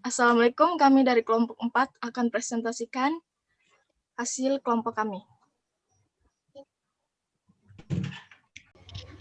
Assalamualaikum, kami dari kelompok 4 akan presentasikan hasil kelompok kami.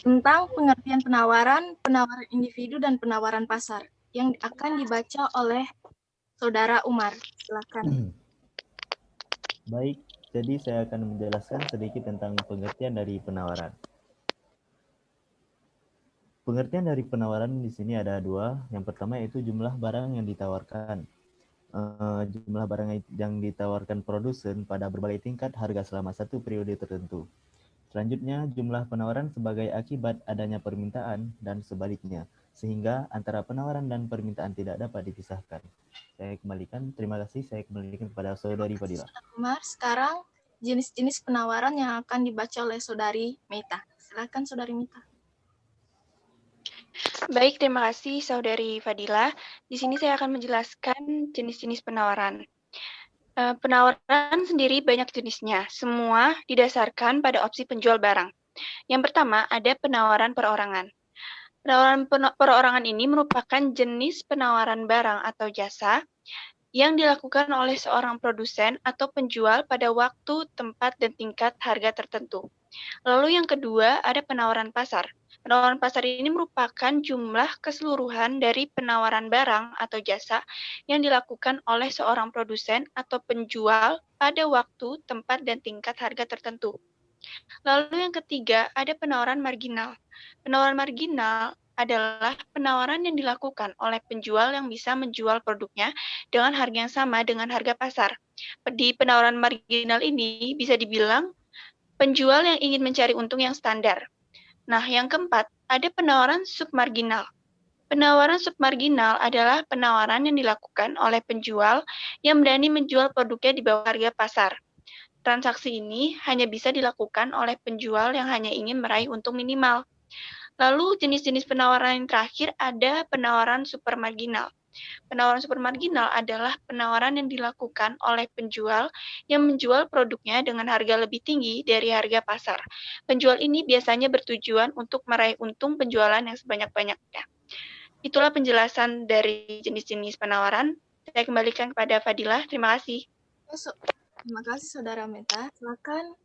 Tentang pengertian penawaran, penawaran individu, dan penawaran pasar yang akan dibaca oleh Saudara Umar. Silakan. Baik, jadi saya akan menjelaskan sedikit tentang pengertian dari penawaran. Pengertian dari penawaran di sini ada dua. Yang pertama yaitu jumlah barang yang ditawarkan. Jumlah barang yang ditawarkan produsen pada berbagai tingkat harga selama satu periode tertentu. Selanjutnya, jumlah penawaran sebagai akibat adanya permintaan dan sebaliknya, sehingga antara penawaran dan permintaan tidak dapat dipisahkan. Saya kembalikan, terima kasih, saya kembalikan kepada Saudari Fadila. Umar, sekarang jenis-jenis penawaran yang akan dibaca oleh Saudari Mita. Silakan Saudari Mita. Baik, terima kasih Saudari Fadila. Di sini saya akan menjelaskan jenis-jenis penawaran. Penawaran sendiri banyak jenisnya, semua didasarkan pada opsi penjual barang. Yang pertama, ada penawaran perorangan. Penawaran perorangan ini merupakan jenis penawaran barang atau jasa yang dilakukan oleh seorang produsen atau penjual pada waktu, tempat, dan tingkat harga tertentu. Lalu yang kedua, ada penawaran pasar. Penawaran pasar ini merupakan jumlah keseluruhan dari penawaran barang atau jasa yang dilakukan oleh seorang produsen atau penjual pada waktu, tempat, dan tingkat harga tertentu. Lalu yang ketiga, ada penawaran marginal. Penawaran marginal adalah penawaran yang dilakukan oleh penjual yang bisa menjual produknya dengan harga yang sama dengan harga pasar. Di penawaran marginal ini bisa dibilang penjual yang ingin mencari untung yang standar. Nah, yang keempat, ada penawaran submarginal. Penawaran submarginal adalah penawaran yang dilakukan oleh penjual yang berani menjual produknya di bawah harga pasar. Transaksi ini hanya bisa dilakukan oleh penjual yang hanya ingin meraih untung minimal. Lalu jenis-jenis penawaran yang terakhir ada penawaran supermarginal. Penawaran supermarginal adalah penawaran yang dilakukan oleh penjual yang menjual produknya dengan harga lebih tinggi dari harga pasar. Penjual ini biasanya bertujuan untuk meraih untung penjualan yang sebanyak-banyaknya. Itulah penjelasan dari jenis-jenis penawaran. Saya kembalikan kepada Fadila. Terima kasih. Terima kasih Saudara Meta. Silakan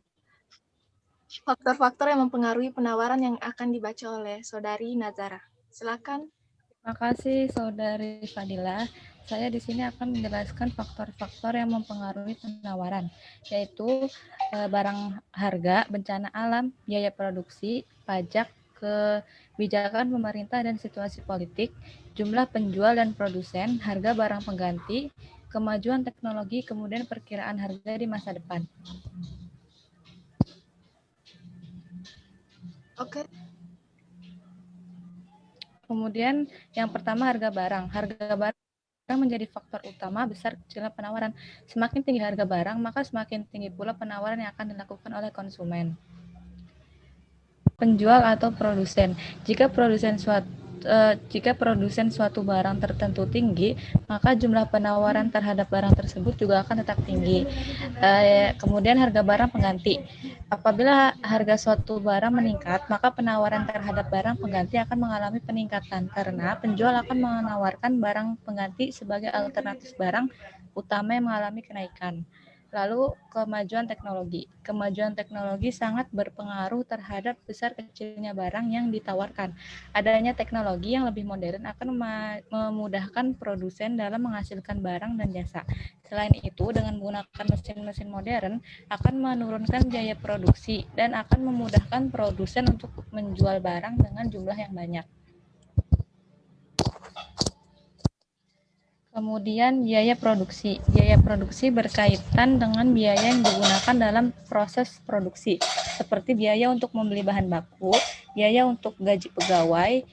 faktor-faktor yang mempengaruhi penawaran yang akan dibaca oleh Saudari Nazara. Silakan. Terima kasih Saudari Fadila. Saya di sini akan menjelaskan faktor-faktor yang mempengaruhi penawaran, yaitu barang harga, bencana alam, biaya produksi, pajak, kebijakan pemerintah dan situasi politik, jumlah penjual dan produsen, harga barang pengganti, kemajuan teknologi, kemudian perkiraan harga di masa depan. Oke. Kemudian yang pertama harga barang. Harga barang menjadi faktor utama besar kecilnya penawaran. Semakin tinggi harga barang, maka semakin tinggi pula penawaran yang akan dilakukan oleh konsumen. Penjual atau produsen. Jika produsen suatu barang tertentu tinggi, maka jumlah penawaran terhadap barang tersebut juga akan tetap tinggi. Kemudian harga barang pengganti. Apabila harga suatu barang meningkat, maka penawaran terhadap barang pengganti akan mengalami peningkatan karena penjual akan menawarkan barang pengganti sebagai alternatif barang utama yang mengalami kenaikan. Lalu kemajuan teknologi. Kemajuan teknologi sangat berpengaruh terhadap besar kecilnya barang yang ditawarkan. Adanya teknologi yang lebih modern akan memudahkan produsen dalam menghasilkan barang dan jasa. Selain itu, dengan menggunakan mesin-mesin modern akan menurunkan biaya produksi dan akan memudahkan produsen untuk menjual barang dengan jumlah yang banyak. Kemudian biaya produksi. Biaya produksi berkaitan dengan biaya yang digunakan dalam proses produksi, seperti biaya untuk membeli bahan baku, biaya untuk gaji pegawai,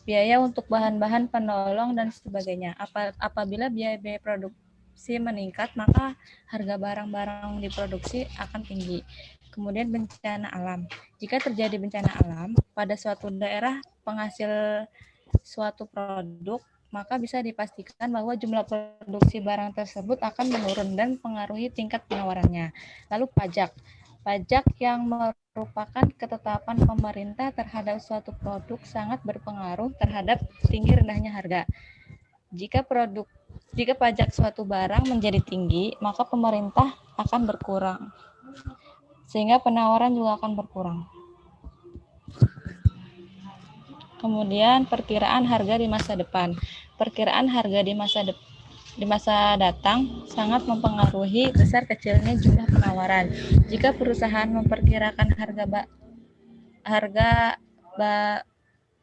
biaya untuk bahan-bahan penolong, dan sebagainya. Apabila biaya produksi meningkat, maka harga barang-barang diproduksi akan tinggi. Kemudian bencana alam. Jika terjadi bencana alam pada suatu daerah penghasil suatu produk, maka bisa dipastikan bahwa jumlah produksi barang tersebut akan menurun dan mempengaruhi tingkat penawarannya. Lalu pajak. Pajak yang merupakan ketetapan pemerintah terhadap suatu produk sangat berpengaruh terhadap tinggi rendahnya harga. Jika produk Jika pajak suatu barang menjadi tinggi, maka pemerintah akan berkurang, sehingga penawaran juga akan berkurang. Kemudian perkiraan harga di masa depan. Perkiraan harga di masa datang sangat mempengaruhi besar kecilnya jumlah penawaran. Jika perusahaan memperkirakan harga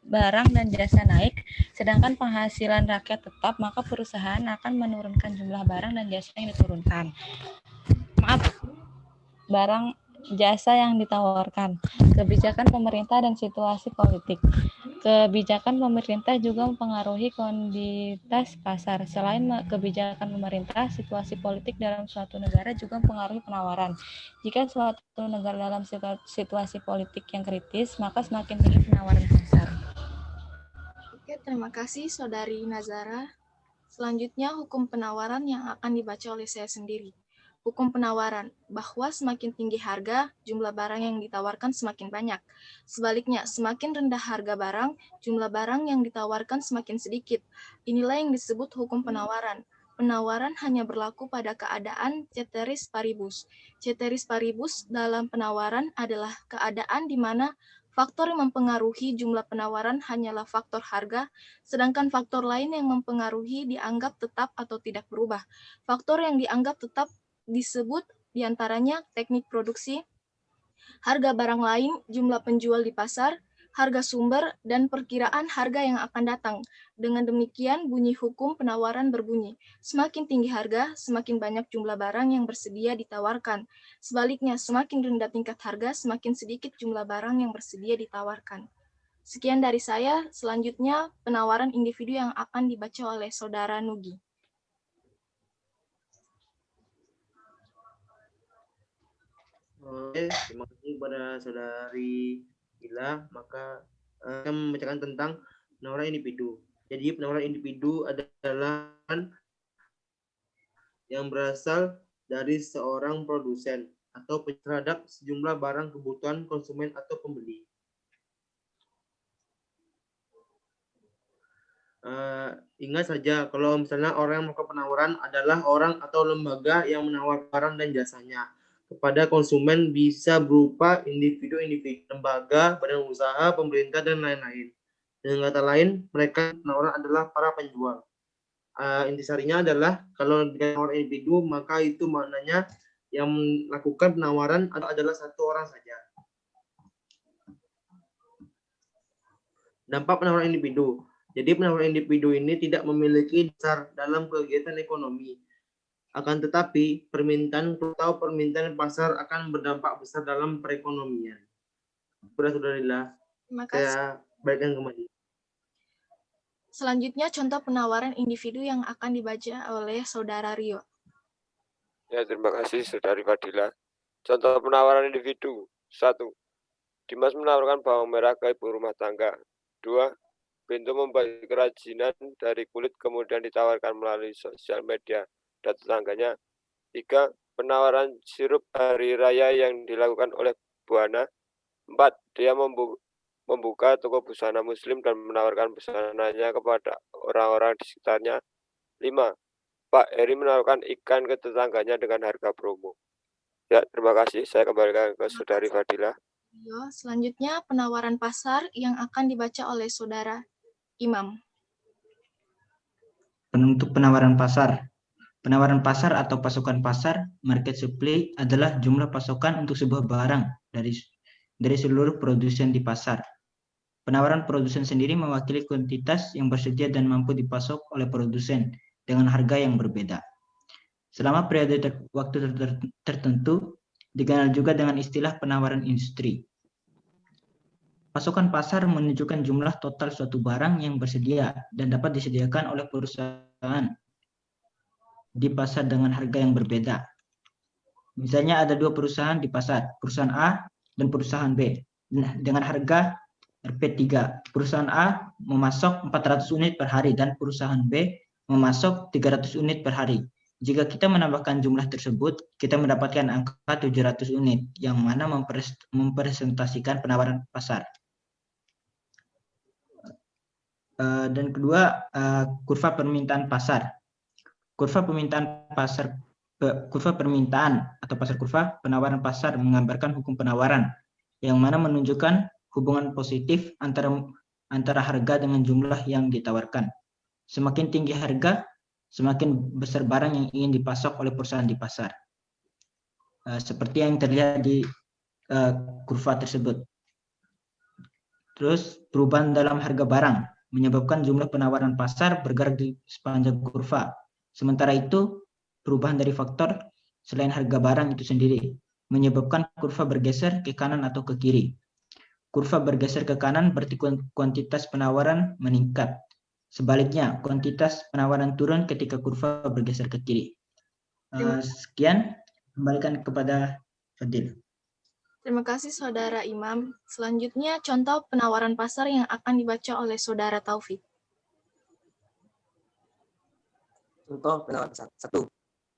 barang dan jasa naik, sedangkan penghasilan rakyat tetap, maka perusahaan akan menurunkan jumlah barang dan jasa yang diturunkan. Jasa yang ditawarkan, kebijakan pemerintah dan situasi politik. Kebijakan pemerintah juga mempengaruhi komoditas pasar. Selain kebijakan pemerintah, situasi politik dalam suatu negara juga mempengaruhi penawaran. Jika suatu negara dalam situasi politik yang kritis, maka semakin tinggi penawaran pasar. Oke, terima kasih Saudari Nazara. Selanjutnya, hukum penawaran yang akan dibaca oleh saya sendiri. Hukum penawaran, bahwa semakin tinggi harga, jumlah barang yang ditawarkan semakin banyak. Sebaliknya, semakin rendah harga barang, jumlah barang yang ditawarkan semakin sedikit. Inilah yang disebut hukum penawaran. Penawaran hanya berlaku pada keadaan ceteris paribus. Ceteris paribus dalam penawaran adalah keadaan di mana faktor yang mempengaruhi jumlah penawaran hanyalah faktor harga, sedangkan faktor lain yang mempengaruhi dianggap tetap atau tidak berubah. Faktor yang dianggap tetap disebut diantaranya teknik produksi, harga barang lain, jumlah penjual di pasar, harga sumber, dan perkiraan harga yang akan datang. Dengan demikian, bunyi hukum penawaran berbunyi, semakin tinggi harga, semakin banyak jumlah barang yang bersedia ditawarkan. Sebaliknya, semakin rendah tingkat harga, semakin sedikit jumlah barang yang bersedia ditawarkan. Sekian dari saya, selanjutnya penawaran individu yang akan dibaca oleh Saudara Nugi. Oke, terima kasih kepada Saudari Ila. Maka saya membacakan tentang penawaran individu. Jadi penawaran individu adalah yang berasal dari seorang produsen atau terhadap sejumlah barang kebutuhan konsumen atau pembeli. Ingat saja kalau misalnya orang yang melakukan penawaran adalah orang atau lembaga yang menawar barang dan jasanya kepada konsumen, bisa berupa individu-individu, lembaga, badan usaha, pemerintah, dan lain-lain. Dengan kata lain, mereka penawaran adalah para penjual. Intisarinya adalah kalau penawaran individu, maka itu maknanya yang melakukan penawaran adalah satu orang saja. Dampak penawaran individu. Jadi penawaran individu ini tidak memiliki dasar dalam kegiatan ekonomi. Akan tetapi, permintaan pasar akan berdampak besar dalam perekonomian. Saudara-saudarilah, saya baikkan kembali. Selanjutnya, contoh penawaran individu yang akan dibaca oleh Saudara Rio. Ya, terima kasih Saudari Fadila. Contoh penawaran individu. 1. Dimas menawarkan bawang merah ke ibu rumah tangga. 2. Bintu membuat kerajinan dari kulit kemudian ditawarkan melalui sosial media dan tetangganya. 3. Penawaran sirup hari raya yang dilakukan oleh Buana. 4. Dia membuka toko busana muslim dan menawarkan busananya kepada orang-orang di sekitarnya. 5. Pak Heri menawarkan ikan ke tetangganya dengan harga promo. Ya, terima kasih. Saya kembalikan ke Saudari Fadila. Selanjutnya penawaran pasar yang akan dibaca oleh Saudara Imam. Untuk penawaran pasar. Penawaran pasar atau pasokan pasar, market supply, adalah jumlah pasokan untuk sebuah barang dari seluruh produsen di pasar. Penawaran produsen sendiri mewakili kuantitas yang bersedia dan mampu dipasok oleh produsen dengan harga yang berbeda. Selama periode waktu tertentu, dikenal juga dengan istilah penawaran industri. Pasokan pasar menunjukkan jumlah total suatu barang yang bersedia dan dapat disediakan oleh perusahaan di pasar dengan harga yang berbeda. Misalnya ada dua perusahaan di pasar, perusahaan A dan perusahaan B. Dengan harga Rp3, perusahaan A memasok 400 unit per hari dan perusahaan B memasok 300 unit per hari. Jika kita menambahkan jumlah tersebut, kita mendapatkan angka 700 unit, yang mana mempresentasikan penawaran pasar. Dan kedua, kurva permintaan pasar. Kurva permintaan atau pasar kurva penawaran pasar menggambarkan hukum penawaran yang mana menunjukkan hubungan positif antara harga dengan jumlah yang ditawarkan. Semakin tinggi harga, semakin besar barang yang ingin dipasok oleh perusahaan di pasar. Seperti yang terlihat di kurva tersebut. Terus perubahan dalam harga barang menyebabkan jumlah penawaran pasar bergerak di sepanjang kurva. Sementara itu, perubahan dari faktor selain harga barang itu sendiri menyebabkan kurva bergeser ke kanan atau ke kiri. Kurva bergeser ke kanan berarti kuantitas penawaran meningkat. Sebaliknya, kuantitas penawaran turun ketika kurva bergeser ke kiri. Sekian, kembalikan kepada Fadil. Terima kasih Saudara Imam. Selanjutnya contoh penawaran pasar yang akan dibaca oleh Saudara Taufik. Contoh penawaran pasar. 1.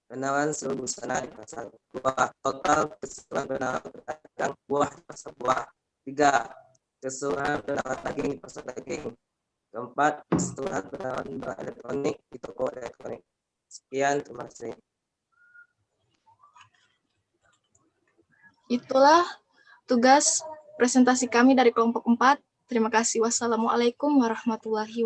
Penawaran seluruh busana di pasar. 2. Total keseluruhan penawaran pedagang buah di pasar buah. 3. Keseluruhan penawaran daging di pasar daging. 4. Keseluruhan penawaran barang elektronik di toko elektronik. Sekian, terima kasih. Itulah tugas presentasi kami dari kelompok 4. Terima kasih. Wassalamualaikum warahmatullahi wabarakatuh.